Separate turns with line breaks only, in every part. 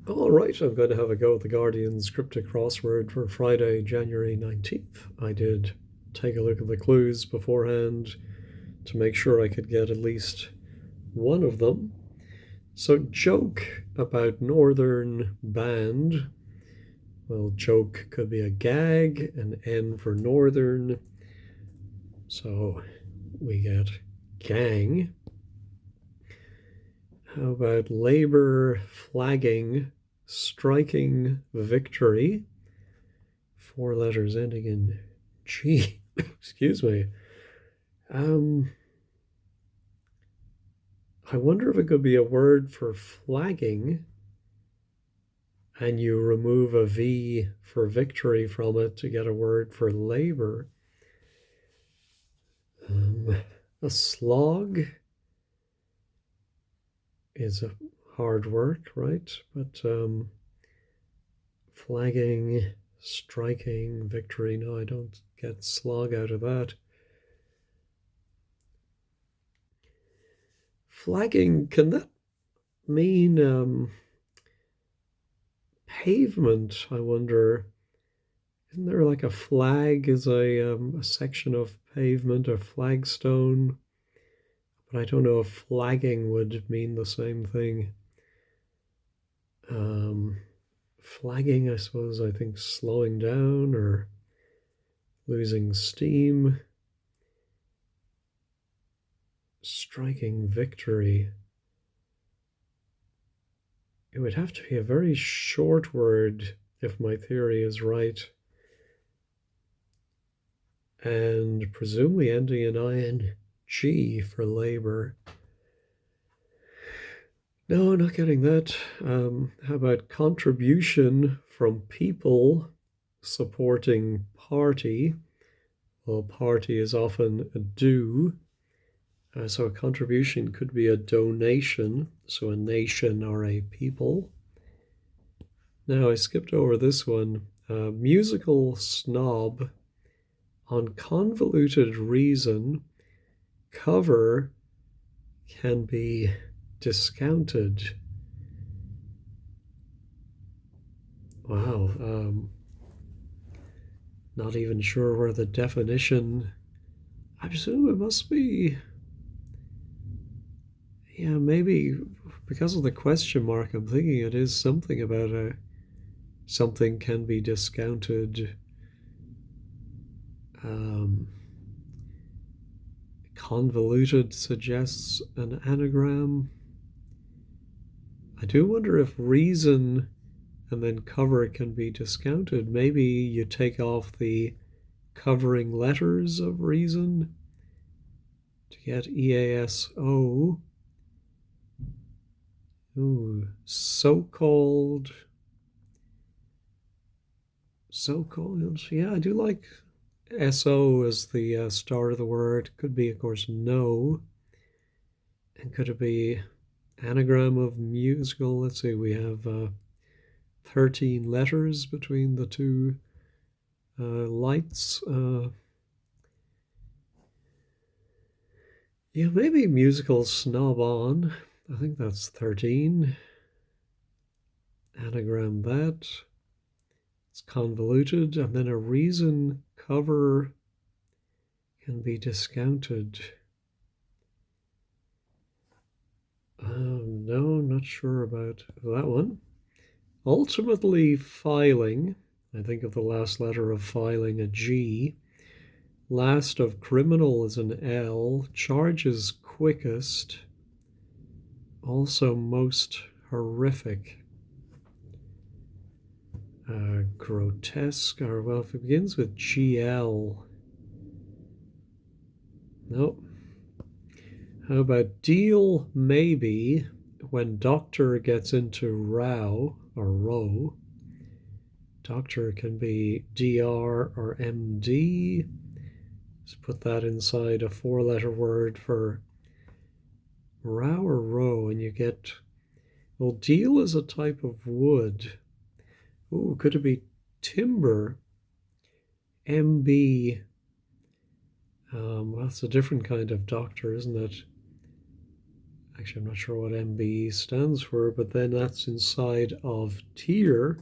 All right, I'm going to have a go at the Guardian's Cryptic Crossword for Friday, January 19th. I did take a look at the clues beforehand to make sure I could get at least one of them. So, joke about northern band. Well, joke could be a gag, an N for northern. So, we get gang. How about labor, flagging, striking victory? Four letters ending in G. Excuse me. Um, I wonder if it could be a word for flagging and you remove a V for victory from it to get a word for labor. Um, a slog is a hard work, right? But flagging, striking, victory, no, I don't get slog out of that. Flagging, can that mean pavement? I wonder. Isn't there like a flag is a section of pavement or flagstone? But I don't know if flagging would mean the same thing. Um, Flagging, I suppose, I think slowing down or losing steam. Striking victory. It would have to be a very short word if my theory is right. And presumably ending in ing for labor. No, not getting that. How about contribution from people supporting party? Well, party is often a do. So a contribution could be a donation. So a nation or a people. Now I skipped over this one. Musical snob on convoluted reason. Cover can be discounted. Wow. Not even sure where the definition. I presume it must be. Yeah, maybe because of the question mark, I'm thinking it is something about something can be discounted. Um, Convoluted suggests an anagram. I do wonder if reason and then cover can be discounted. Maybe you take off the covering letters of reason to get EASO. Ooh, so-called. So-called. Yeah, I do like SO as the start of the word. Could be, of course, no. And could it be anagram of musical? Let's see, we have 13 letters between the two lights. Yeah, maybe musical snob on. I think that's 13. Anagram that. It's convoluted. And then a reason cover can be discounted. No, not sure about that one. Ultimately, filing. I think of the last letter of filing, a G. Last of criminal is an L. Charges quickest. Also most horrific. Grotesque, or well, if it begins with GL. Nope. How about deal maybe when doctor gets into row or row? Doctor can be DR or MD. Just put that inside a four-letter word for row or row, and you get, well, deal is a type of wood. Ooh, could it be timber? MB. Well, that's a different kind of doctor, isn't it? Actually, I'm not sure what MB stands for, but then that's inside of tier,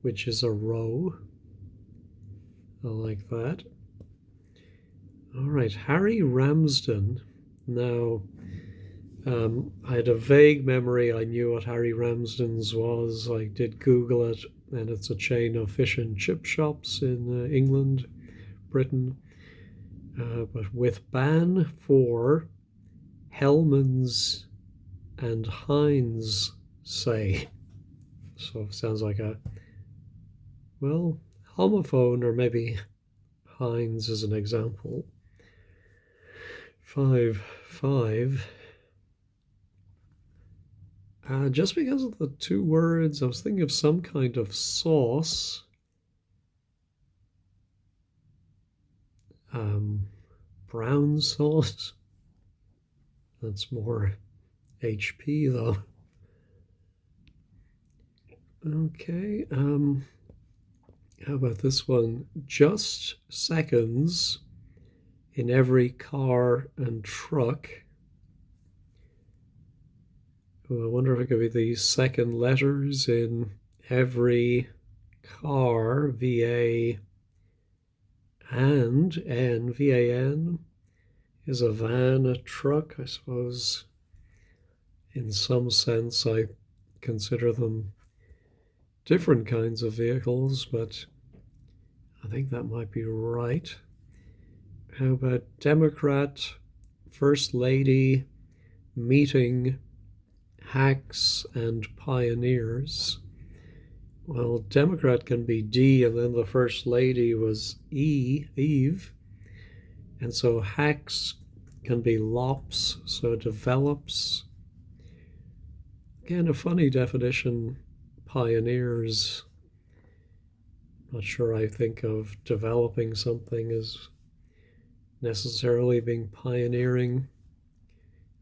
which is a row. I like that. All right, Harry Ramsden. Now, I had a vague memory. I knew what Harry Ramsden's was. I did Google it, and it's a chain of fish and chip shops in England, Britain, but with ban for Hellman's and Heinz say. So it sounds like a, well, homophone, or maybe Heinz is an example. 5-5. Just because of the two words, I was thinking of some kind of sauce. Brown sauce. That's more HP though. Okay, how about this one? Just seconds in every car and truck. Oh, I wonder if it could be the second letters in every car, VA, and N, VAN, is a van, a truck, I suppose. In some sense, I consider them different kinds of vehicles, but I think that might be right. How about Democrat, First Lady, meeting, hacks, and pioneers? Well, Democrat can be D, and then the First Lady was E, Eve. And so hacks can be lops, so develops. Again, a funny definition, pioneers. Not sure I think of developing something as necessarily being pioneering.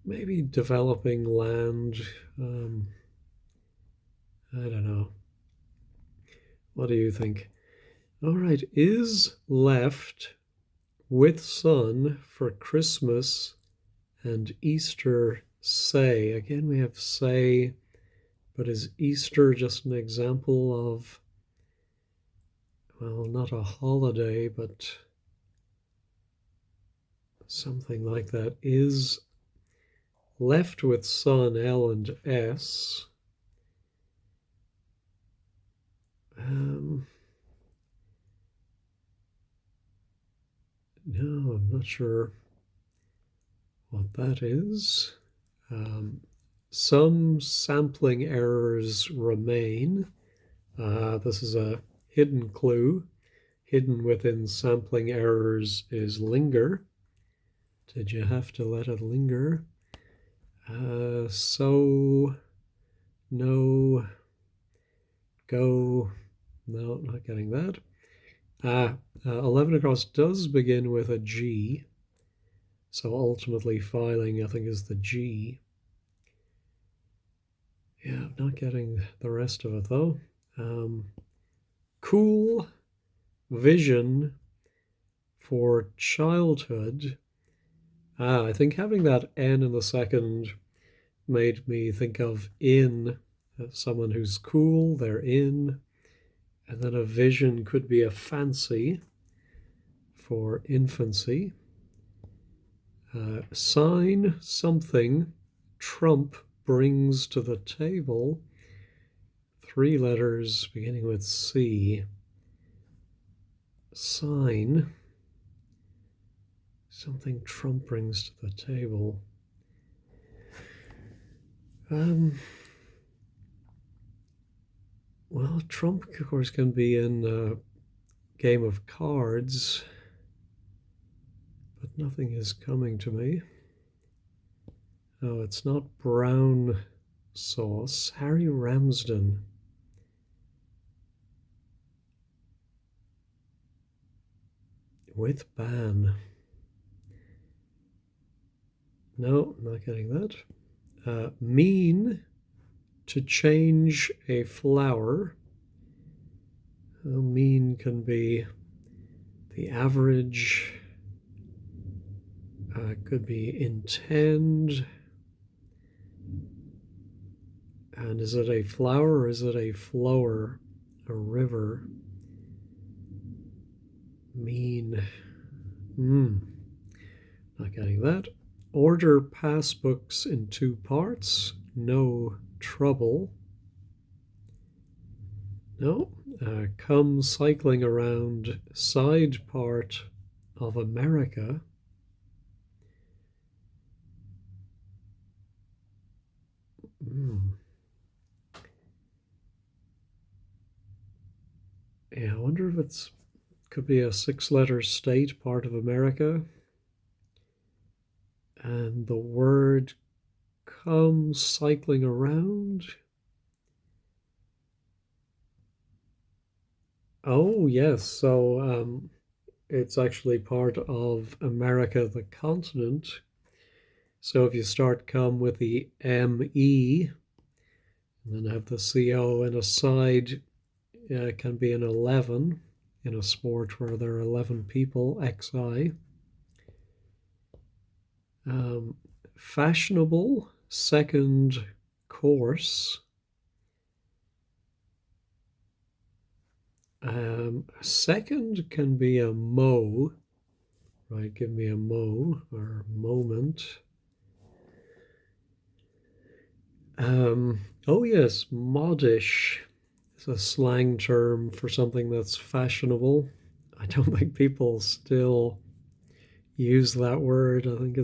Maybe developing land. I don't know. What do you think? All right, is left with sun for Christmas and Easter say. Again, we have say, but is Easter just an example of, well, not a holiday, but something like that? Is left with sun, L and S. No, I'm not sure what that is. Some sampling errors remain. This is a hidden clue. Hidden within sampling errors is linger. Did you have to let it linger? So, no, go, no, not getting that. 11 across does begin with a G. So ultimately filing, I think, is the G. Yeah, I'm not getting the rest of it though. Cool vision for childhood. I think having that N in the second made me think of in, someone who's cool, they're in. And then a vision could be a fancy for infancy. Sign something Trump brings to the table. 3 letters beginning with C. Sign something Trump brings to the table. Well, Trump, of course, can be in a game of cards, but nothing is coming to me. Oh, it's not brown sauce. Harry Ramsden. With ban. No, not getting that. Mean to change a flower. Mean can be the average. Could be intend. And is it a flower or is it a flower? A river. Mean. Not getting that. Order passbooks in 2 parts. No trouble. No. Come cycling around side part of America. Yeah, I wonder if it's could be a 6-letter state, part of America. And the word come cycling around. Oh, yes. So it's actually part of America, the continent. So if you start come with the ME and then have the CO and a side, it can be an 11 in a sport where there are 11 people, XI. Fashionable, second course. Second can be a mo, right? Give me a mo or moment. Oh yes, modish is a slang term for something that's fashionable. I don't think people still use that word. I think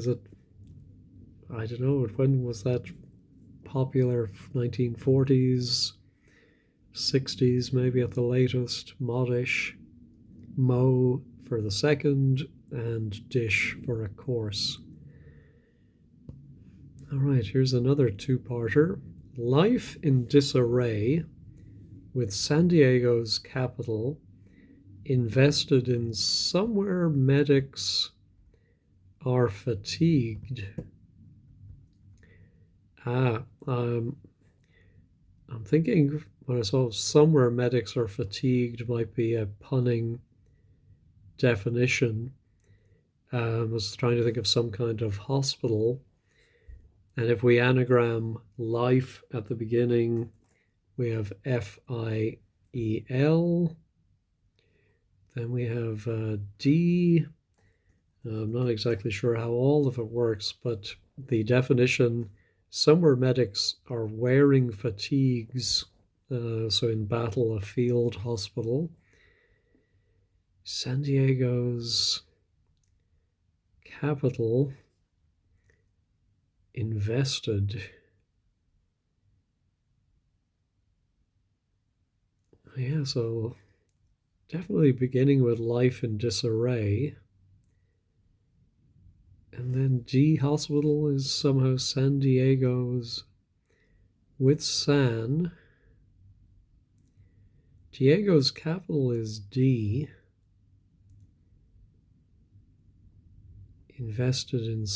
I don't know, when was that popular? 1940s, 60s, maybe at the latest. Modish, mo for the second, and dish for a course. All right, here's another 2-parter. Life in disarray, with San Diego's capital invested in somewhere medics are fatigued. I'm thinking when I saw somewhere medics are fatigued might be a punning definition. I was trying to think of some kind of hospital. And if we anagram life at the beginning, we have FIEL. Then we have D. I'm not exactly sure how all of it works, but the definition, somewhere medics are wearing fatigues, so in battle, a field hospital. San Diego's capital invested. Yeah, so definitely beginning with life in disarray. And then D hospital is somehow San Diego's with San. Diego's capital is D. Invested in.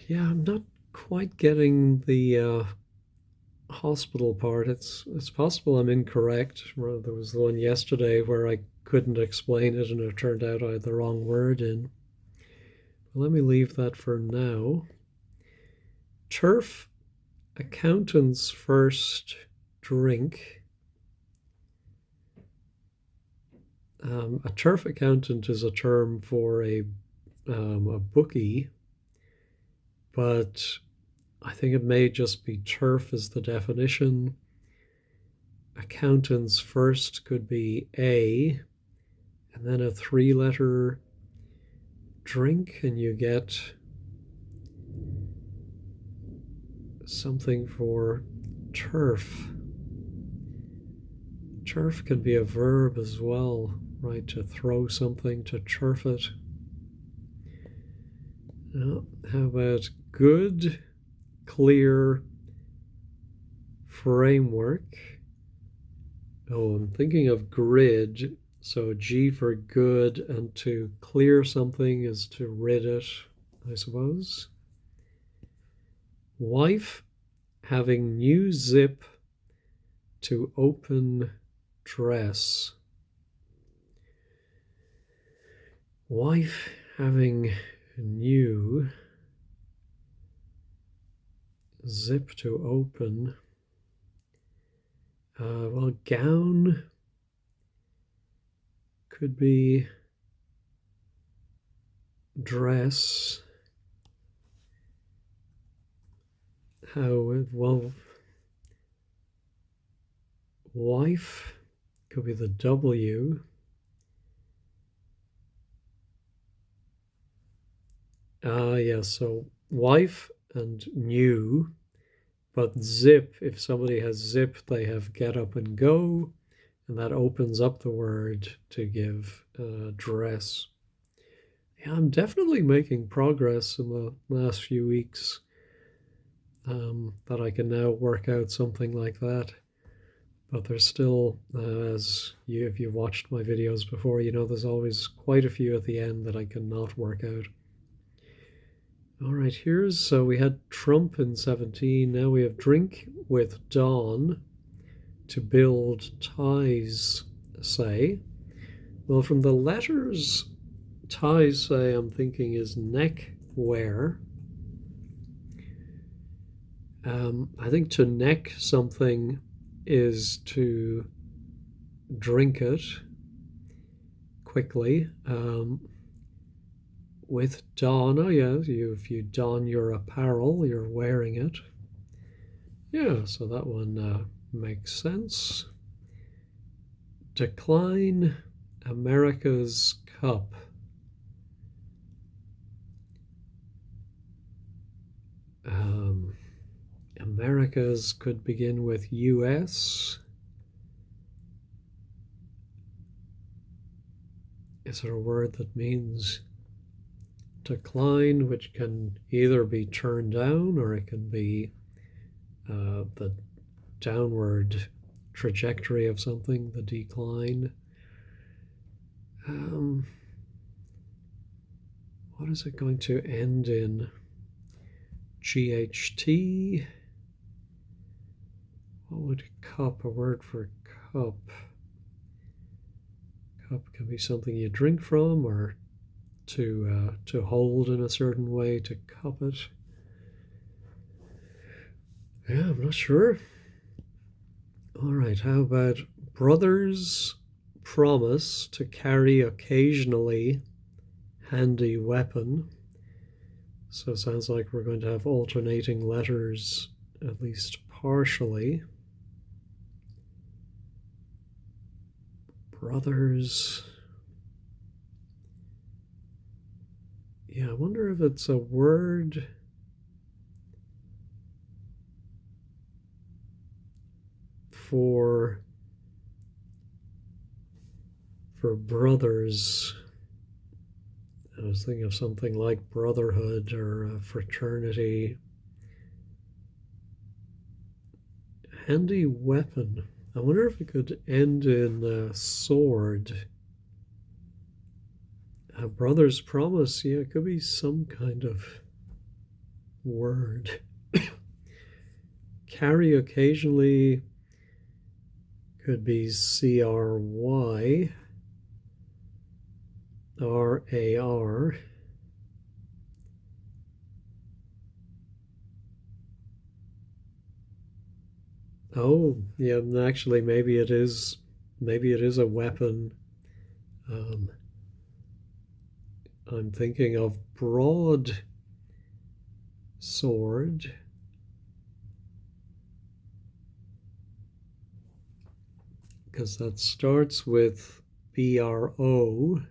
Yeah, I'm not quite getting the hospital part. It's possible I'm incorrect. There was the one yesterday where I couldn't explain it and it turned out I had the wrong word in. But let me leave that for now. Turf, accountant's first drink. A turf accountant is a term for a bookie, but I think it may just be turf as the definition. Accountant's first could be A, and then a 3-letter drink, and you get something for turf. Turf can be a verb as well, right? To throw something, to turf it. Now, how about good, clear framework? Oh, I'm thinking of grid. So G for good, and to clear something is to rid it, I suppose. Wife having new zip to open dress. Wife having new, zip to open. Well, gown could be dress. Well, wife could be the W. Yeah, so wife and new, but zip, if somebody has zip, they have get up and go, and that opens up the word to give dress. Yeah, I'm definitely making progress in the last few weeks, that I can now work out something like that. But there's still, if you've watched my videos before, you know there's always quite a few at the end that I cannot work out. All right, so we had Trump in 17. Now we have drink with Dawn, to build ties, say. Well, from the letters, ties, say, I'm thinking is neck wear. I think to neck something is to drink it quickly. With don, oh yeah, if you don your apparel, you're wearing it. Yeah, so that one makes sense. Decline America's Cup. America's could begin with US. Is there a word that means decline, which can either be turned down or it can be the downward trajectory of something, the decline? What is it going to end in? GHT? What would cup, a word for cup? Cup can be something you drink from, or to hold in a certain way, to cup it. Yeah, I'm not sure. All right, how about brothers promise to carry occasionally handy weapon? So it sounds like we're going to have alternating letters, at least partially. Brothers. Yeah, I wonder if it's a word for brothers. I was thinking of something like brotherhood or fraternity. Handy weapon. I wonder if it could end in sword. A brother's promise. Yeah, it could be some kind of word. Carry occasionally could be CRY. RAR. Oh, yeah, actually maybe it is a weapon. I'm thinking of broad sword. Because that starts with BRO.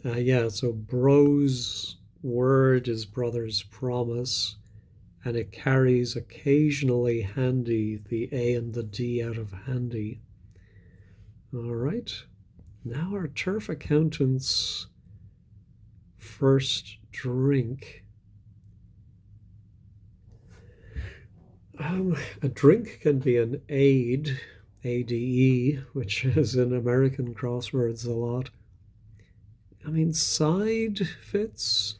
Yeah, so bro's word is brother's promise, and it carries occasionally handy, the A and the D out of handy. All right, now our turf accountant's first drink. A drink can be an aid, ADE, which is in American crosswords a lot. I mean, side fits.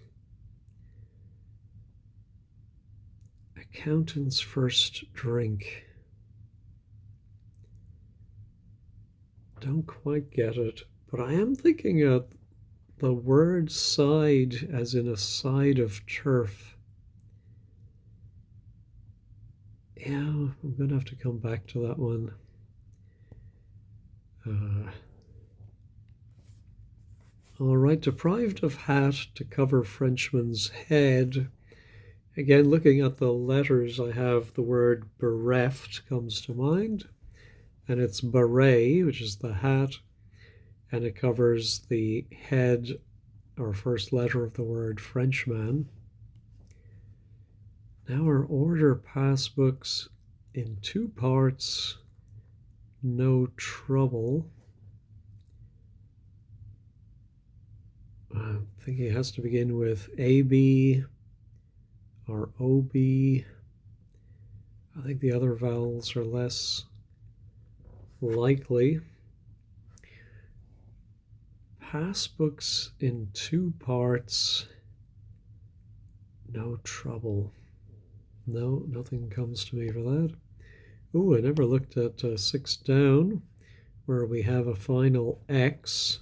Accountant's first drink. Don't quite get it, but I am thinking the word side as in a side of turf. Yeah, I'm going to have to come back to that one. All right, deprived of hat to cover Frenchman's head. Again, looking at the letters, I have the word bereft comes to mind, and it's beret, which is the hat, and it covers the head or first letter of the word Frenchman. Now our order passbooks in two parts, no trouble. I think it has to begin with AB or OB. I think the other vowels are less likely. Passbooks in two parts, no trouble. No, nothing comes to me for that. Oh, I never looked at 6 down, where we have a final X.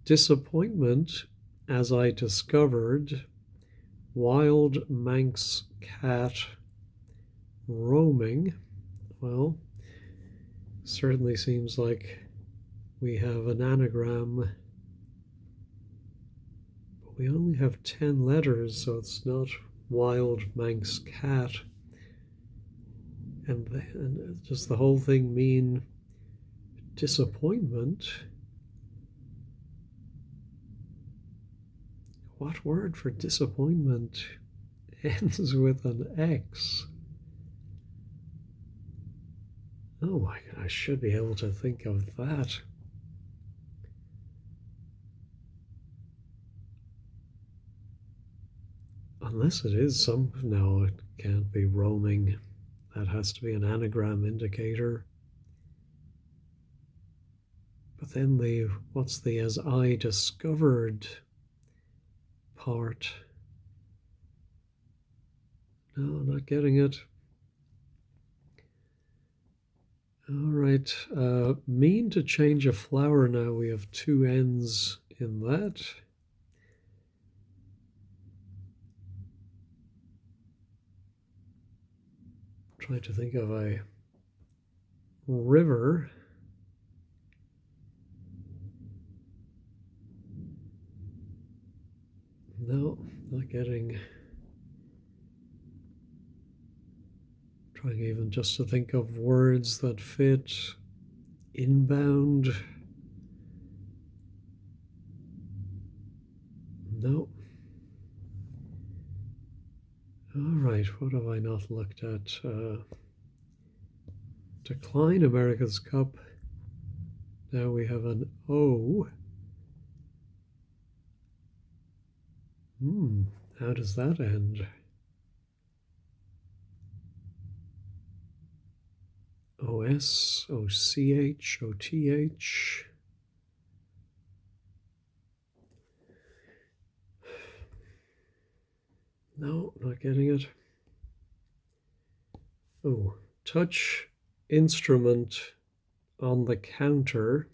Disappointment, as I discovered, wild Manx cat roaming. Well, certainly seems like we have an anagram, but we only have 10 letters, so it's not wild Manx cat. And does the whole thing mean disappointment? What word for disappointment ends with an X? Oh my God, I should be able to think of that. Unless it is some, no, it can't be roaming. That has to be an anagram indicator. But then what's the as I discovered part? No, not getting it. All right, mean to change a flower now. We have 2 N's in that. Trying to think of a river. No, not getting. Trying even just to think of words that fit. Inbound. No. All right, what have I not looked at? Decline America's Cup. Now we have an O. How does that end? OS, OCH, OTH. No, not getting it. Oh, touch instrument on the counter.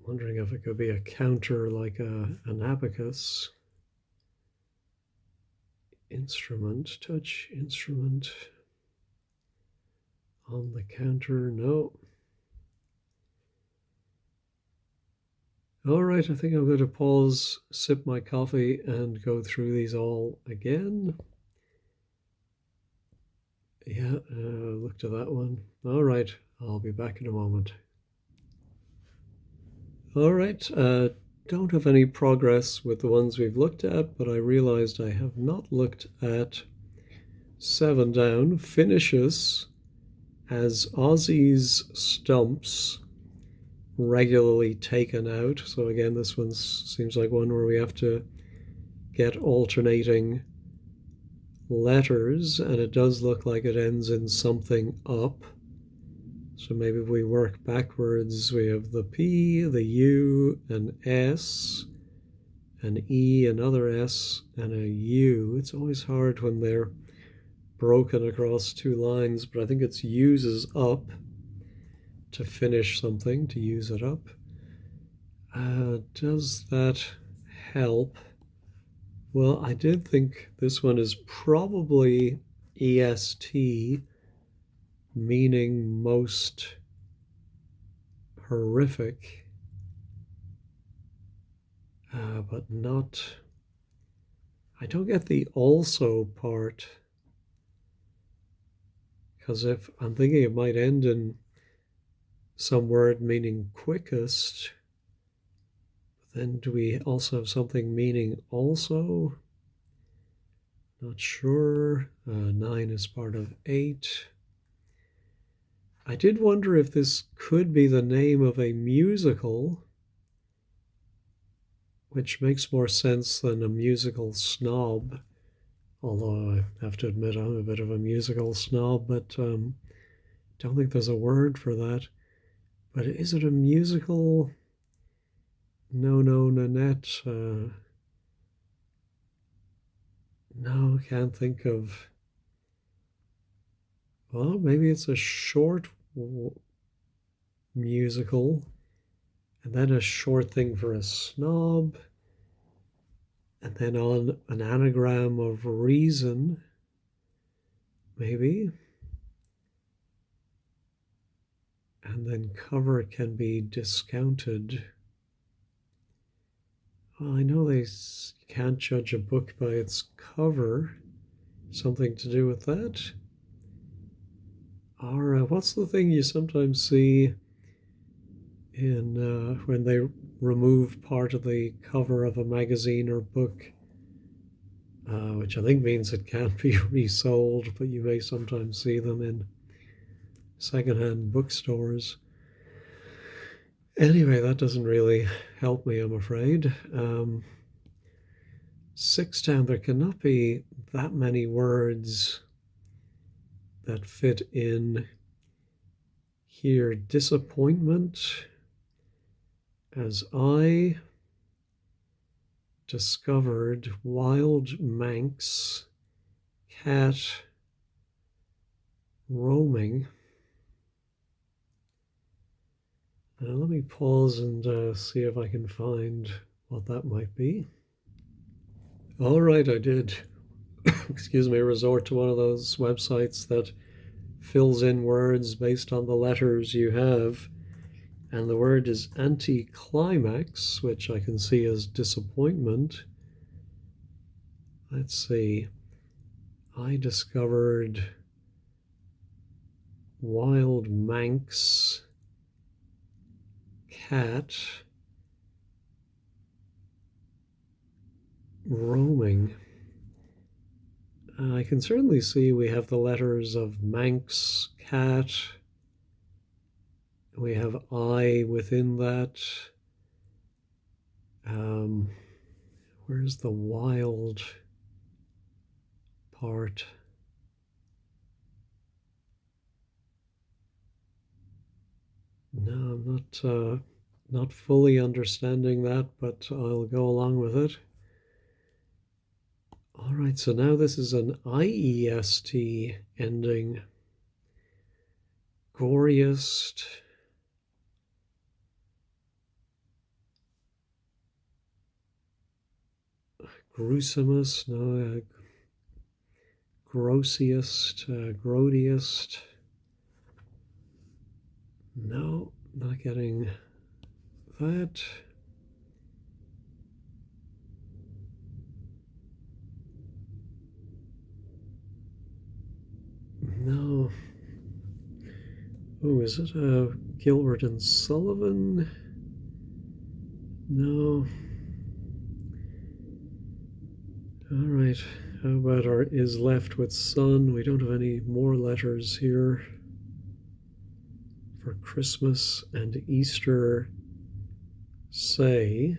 Wondering if it could be a counter like an abacus. Instrument, touch instrument on the counter. No. All right, I think I'm going to pause, sip my coffee, and go through these all again. Yeah, looked at that one. All right, I'll be back in a moment. All right, don't have any progress with the ones we've looked at, but I realized I have not looked at 7 down. Finishes as Aussie's stumps regularly taken out. So again, this one seems like one where we have to get alternating letters, and it does look like it ends in something up. So maybe if we work backwards, we have the P, the U, an S, an E, another S, and a U. It's always hard when they're broken across two lines, but I think it's uses up to finish something, to use it up. Does that help? Well, I did think this one is probably EST, meaning most horrific, but not. I don't get the also part, because if I'm thinking it might end in some word meaning quickest, then do we also have something meaning also? Not sure. 9 is part of 8. I did wonder if this could be the name of a musical, which makes more sense than a musical snob. Although I have to admit I'm a bit of a musical snob, but don't think there's a word for that. But is it a musical? No, Nanette. No, can't think of. Well, maybe it's a short musical, and then a short thing for a snob, and then on an anagram of reason, maybe. And then cover can be discounted. Well, I know they can't judge a book by its cover. Something to do with that. Or what's the thing you sometimes see in when they remove part of the cover of a magazine or book, which I think means it can't be resold, but you may sometimes see them in secondhand bookstores. Anyway, that doesn't really help me, I'm afraid. 6 down, there cannot be that many words that fit in here. Disappointment, as I discovered wild Manx cat roaming. Now let me pause and see if I can find what that might be. All right, I did, excuse me, resort to one of those websites that fills in words based on the letters you have. And the word is anticlimax, which I can see as disappointment. Let's see. I discovered wild Manx cat roaming. I can certainly see we have the letters of Manx, cat. We have I within that. Where's the wild part? No, I'm not fully understanding that, but I'll go along with it. All right, so now this is an IEST ending. Goriest. Gruesomest, no, grossiest, grodiest. No, not getting that. No. Oh, is it Gilbert and Sullivan? No. All right. How about our is left with sun? We don't have any more letters here for Christmas and Easter. Say.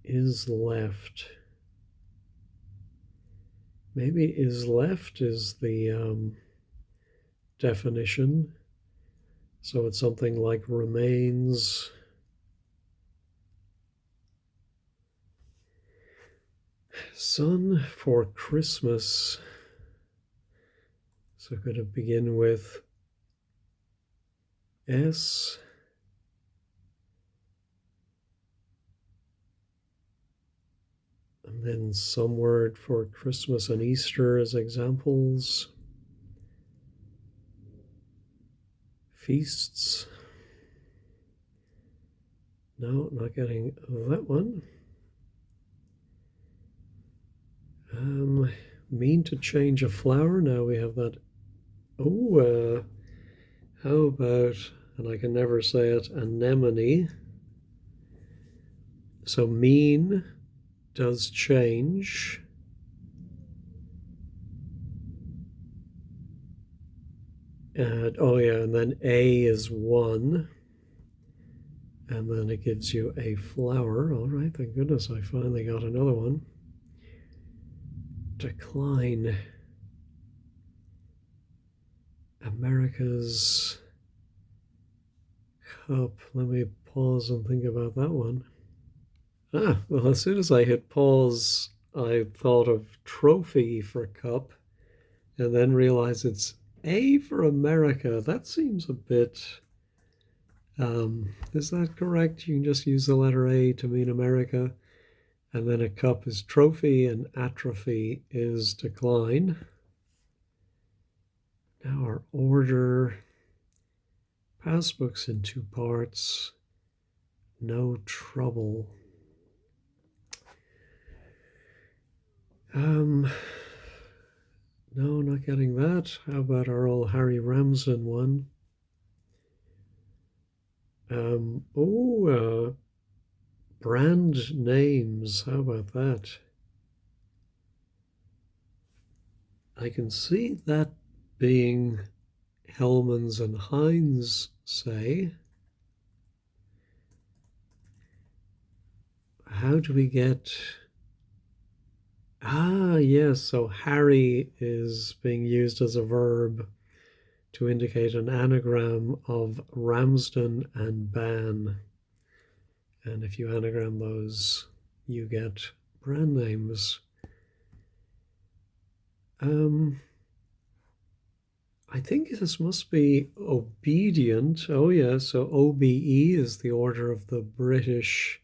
Is left. Maybe is left is the definition. So it's something like remains. Sun for Christmas. So going to begin with S. And then some word for Christmas and Easter as examples. Feasts. No, not getting that one. Mean to change a flower. Now we have that. Oh, how about, and I can never say it, anemone. So mean does change. And, oh yeah, and then A is one. And then it gives you a flower. All right, thank goodness I finally got another one. Decline. America's cup. Let me pause and think about that one. Well, as soon as I hit pause, I thought of trophy for cup and then realized it's A for America. That seems a bit. Is that correct? You can just use the letter A to mean America, and then a cup is trophy and atrophy is decline. Now our order. Passbooks in two parts. No trouble. No, not getting that. How about our old Harry Ramsden one? Brand names. How about that? I can see that being Hellman's and Heinz, say. How do we get... yes, so Harry is being used as a verb to indicate an anagram of Ramsden and Ban. And if you anagram those, you get brand names. I think this must be obedient. Oh, yeah, so OBE is the order of the British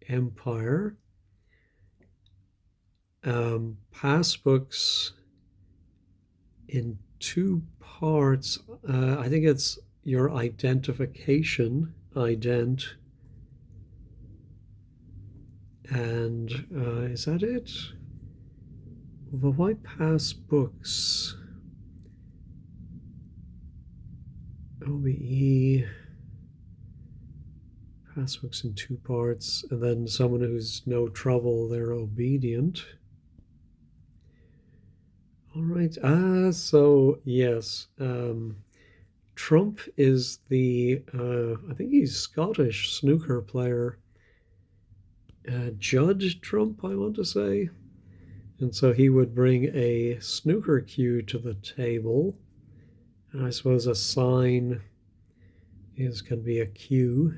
Empire. Passbooks in two parts. I think it's your identification, ident. And is that it? Well, why passbooks? OBE, passbooks in two parts, and then someone who's no trouble, they're obedient. All right. So yes, Trump is the, I think he's Scottish snooker player. Judge Trump, I want to say. And so he would bring a snooker cue to the table. And I suppose a sign can be a cue.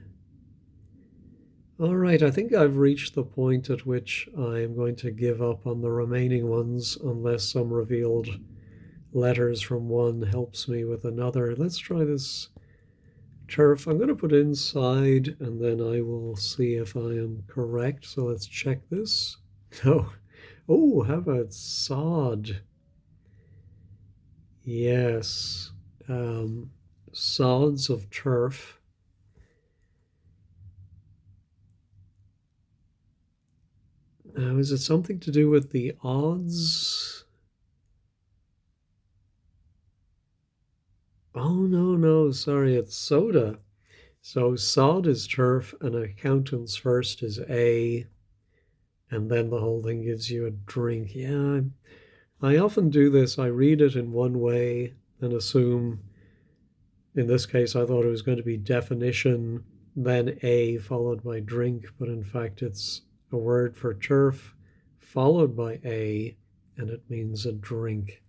All right, I think I've reached the point at which I am going to give up on the remaining ones unless some revealed letters from one helps me with another. Let's try this turf. I'm going to put inside and then I will see if I am correct. So let's check this. No. Oh, how about sod? Yes. Sods of turf. Now, is it something to do with the odds? Oh, no, sorry, it's soda. So sod is turf and accountants first is A, and then the whole thing gives you a drink. Yeah, I often do this. I read it in one way and assume, in this case, I thought it was going to be definition, then A followed by drink, but in fact it's a word for turf followed by A, and it means a drink.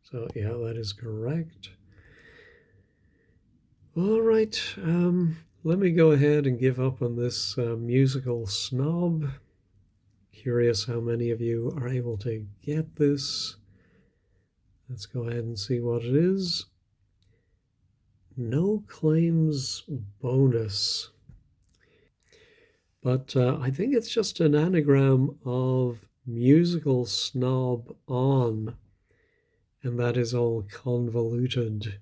So yeah, that is correct. All right, let me go ahead and give up on this musical snob. curious how many of you are able to get this. Let's go ahead and see what it is. No claims bonus. But I think it's just an anagram of musical snob on, and that is all convoluted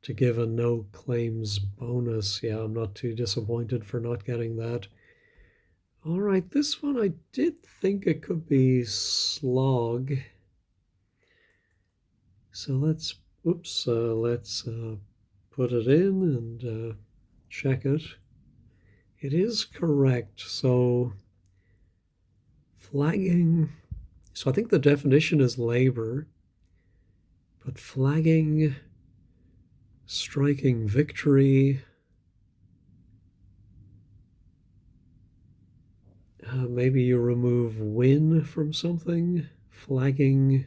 to give a no claims bonus. Yeah, I'm not too disappointed for not getting that. All right, this one I did think it could be slog. So let's put it in and check it. It is correct. So flagging. So I think the definition is labor, but flagging, striking victory, maybe you remove win from something. Flagging.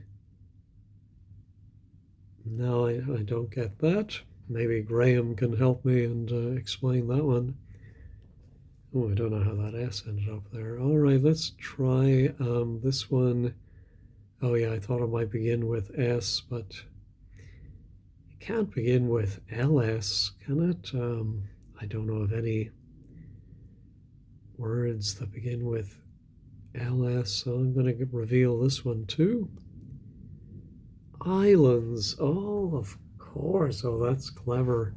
No, I don't get that. Maybe Graham can help me and explain that one. Oh, I don't know how that S ended up there. All right, let's try this one. Oh yeah, I thought it might begin with S, but it can't begin with LS, can it? I don't know of any words that begin with LS, so I'm going to reveal this one too. Islands. Oh, of course. Oh, that's clever.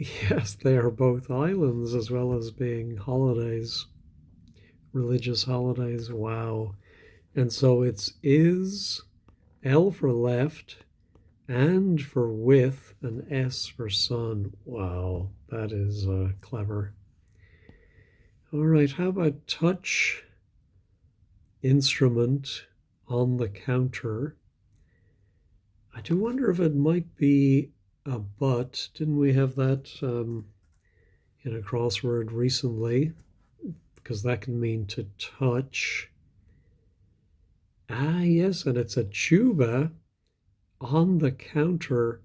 Yes, they are both islands as well as being holidays, religious holidays. Wow. And so it's is, L for left, and for with, and S for sun. Wow, that is clever. All right, how about touch instrument on the counter? I do wonder if it might be a but. Didn't we have that in a crossword recently? Because that can mean to touch. Ah, yes, and it's a tuba on the counter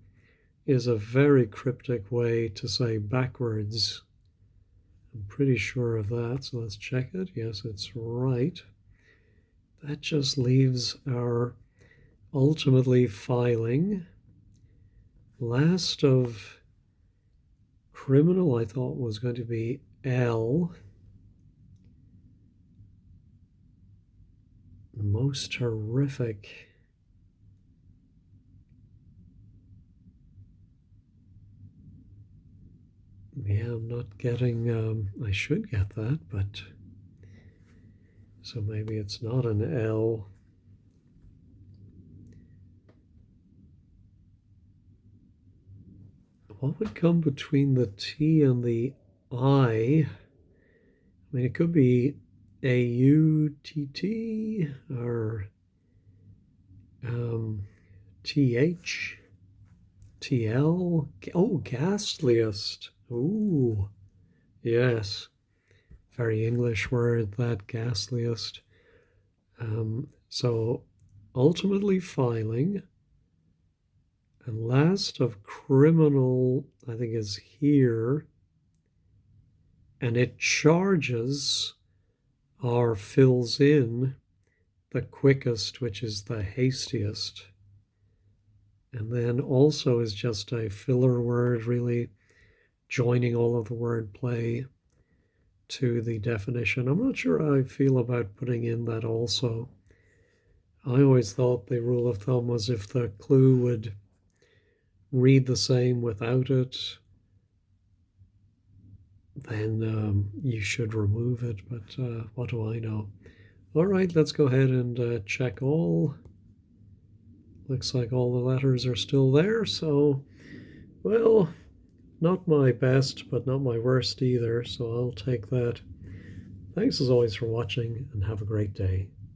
is a very cryptic way to say backwards. I'm pretty sure of that, so let's check it. Yes, it's right. That just leaves our ultimately filing. Last of criminal, I thought was going to be L. Most horrific. Yeah, I'm not getting, I should get that, but so maybe it's not an L. What would come between the T and the I? I mean, it could be AUTT or TH, TL. Oh, ghastliest. Ooh, yes. Very English word, that ghastliest. So ultimately filing. And last of criminal, I think, is here. And it charges or fills in the quickest, which is the hastiest. And then also is just a filler word, really joining all of the wordplay to the definition. I'm not sure how I feel about putting in that also. I always thought the rule of thumb was if the clue would read the same without it, then you should remove it, but what do I know? All right, let's go ahead and check all. Looks like all the letters are still there, so, well, not my best, but not my worst either, so I'll take that. Thanks as always for watching, and have a great day.